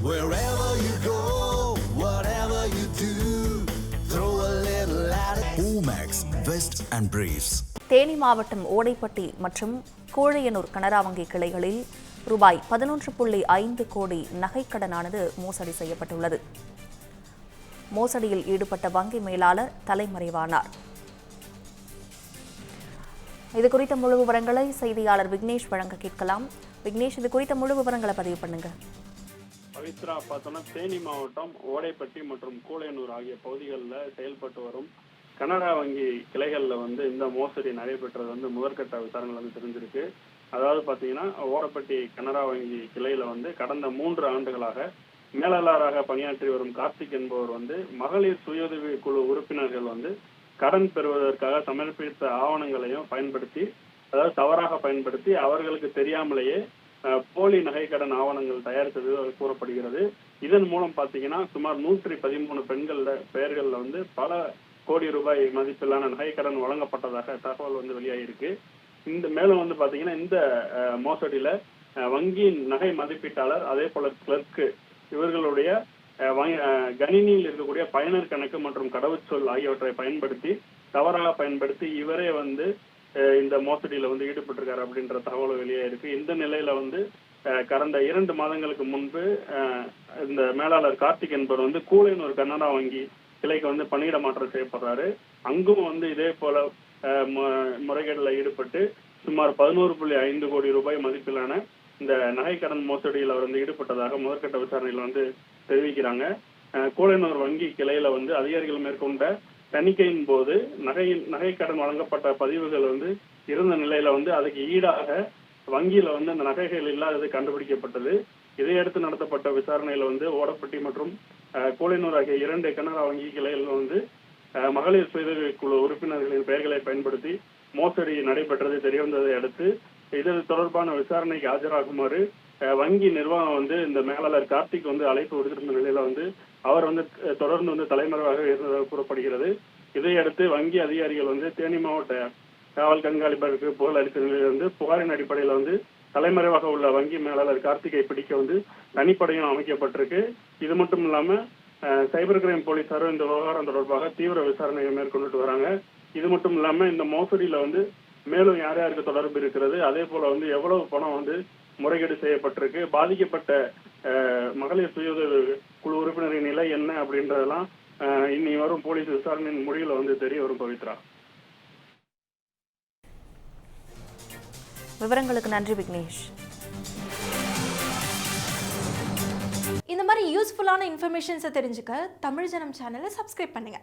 Wherever you go, whatever you do, throw a little at it. Omax, Vest and Briefs. Theni மாவட்டம் ஓடைப்பட்டி மற்றும் கோழையனூர் கனரா வங்கி கிளைகளில் ரூபாய் 11.5 கோடி நகைக்கடனானது மோசடி செய்யப்பட்டுள்ளது. மோசடியில் ஈடுபட்ட வங்கி மேலாளர் தலைமறைவானார். இது குறித்த முழு விவரங்களை செய்தியாளர் விக்னேஷ் வழங்க கேட்கலாம். விக்னேஷ், இது குறித்த முழு விவரங்களை பதிவு பண்ணுங்க. பவித்ரா, பார்த்தோன்னா தேனி மாவட்டம் ஓடைப்பட்டி மற்றும் கோழையனூர் ஆகிய பகுதிகளில் செயல்பட்டு வரும் கனரா வங்கி கிளைகளில் இந்த மோசடி நடைபெற்றது முதற்கட்ட விசாரணைகள் தெரிஞ்சிருக்கு. அதாவது பார்த்தீங்கன்னா ஓடைப்பட்டி கனரா வங்கி கிளையில கடந்த 3 ஆண்டுகளாக மேலாளராக பணியாற்றி வரும் கார்த்திக் என்பவர் மகளிர் சுயஉதவி குழு உறுப்பினர்கள் கடன் பெறுவதற்காக சமர்ப்பித்த ஆவணங்களையும் பயன்படுத்தி, அதாவது தவறாக பயன்படுத்தி அவர்களுக்கு தெரியாமலேயே போலி நகை கடன் ஆவணங்கள் தயாரித்தது கூறப்படுகிறது. இதன் மூலம் பாத்தீங்கன்னா சுமார் 113 பெண்கள் பெயர்கள்ல பல கோடி ரூபாய் மதிப்பிலான நகை கடன் வழங்கப்பட்டதாக தகவல் வெளியாகிருக்கு. இந்த மேலும் பாத்தீங்கன்னா இந்த மோசடியில வங்கியின் நகை மதிப்பீட்டாளர், அதே போல கிளர்க்கு, இவர்களுடைய கணினியில் இருக்கக்கூடிய பயனர் கணக்கு மற்றும் கடவுச்சொல் ஆகியவற்றை பயன்படுத்தி தவறாக பயன்படுத்தி இவரே இந்த மோசடியில ஈடுபட்டிருக்காரு அப்படின்ற தகவல் வெளியே இருக்கு. இந்த நிலையில கடந்த 2 மாதங்களுக்கு முன்பு இந்த மேலாளர் கார்த்திக் என்பவர் கூழையனூர் கனரா வங்கி கிளைக்கு பணியிட மாற்றம் செய்யப்படுறாரு. அங்கும் இதே போல முறைகேடுல ஈடுபட்டு சுமார் 11.5 கோடி ரூபாய் மதிப்பிலான இந்த நகை கடன் மோசடியில் அவர் ஈடுபட்டதாக முதற்கட்ட விசாரணையில் தெரிவிக்கிறாங்க. கூழையனூர் வங்கி கிளையில அதிகாரிகள் மேற்கொண்ட தணிக்கையின் போது நகை கடன் வழங்கப்பட்ட பதிவுகள் இருந்த நிலையில அதுக்கு ஈடாக வங்கியில அந்த நகைகள் இல்லாதது கண்டுபிடிக்கப்பட்டது. இதையடுத்து நடத்தப்பட்ட விசாரணையில ஓடப்பட்டி மற்றும் கூழையனூர் ஆகிய 2 கனரா வங்கி கிளையில் மகளிர் சுயஉதவி குழு உறுப்பினர்களின் பெயர்களை பயன்படுத்தி மோசடி நடைபெற்றது தெரியவந்ததை அடுத்து இது தொடர்பான விசாரணைக்கு ஆஜராகுமாறு வங்கி நிர்வாகம் இந்த மேலாளர் கார்த்திக் அழைப்பு விடுத்திருந்த நிலையில அவர் தொடர்ந்து தலைமறைவாக இருந்ததாக கூறப்படுகிறது. இதையடுத்து வங்கி அதிகாரிகள் தேனி மாவட்ட காவல் கண்காணிப்பதற்கு புகழ் அளித்த நிலையில புகாரின் அடிப்படையில தலைமறைவாக உள்ள வங்கி மேலாளர் கார்த்திகை பிடிக்க தனிப்படையும் அமைக்கப்பட்டிருக்கு. இது மட்டும் இல்லாம சைபர் கிரைம் போலீசாரும் இந்த விவகாரம் தொடர்பாக தீவிர விசாரணையை மேற்கொண்டுட்டு வராங்க. இது மட்டும் இல்லாம இந்த மோசடியில மேலும் யார் யாருக்கு தொடர்பு இருக்கிறது, அதே போல எவ்வளவு பணம் முறைகேடு செய்யப்பட்டிருக்கு, பாதிக்கப்பட்ட மகளிர் சுயஉதவி குழு உறுப்பினரின் நிலை என்ன அப்படின்றதெல்லாம் இனி வரும் போலீஸ் விசாரணையின் முடிவுல தெரிய வரும். பவித்ரா, விவரங்களுக்கு நன்றி விக்னேஷ். இந்த மாதிரி யூஸ்ஃபுல்லான இன்ஃபர்மேஷன்ஸை தெரிஞ்சுக்க தமிழ் ஜனம் சேனலை சப்ஸ்கிரைப் பண்ணுங்க.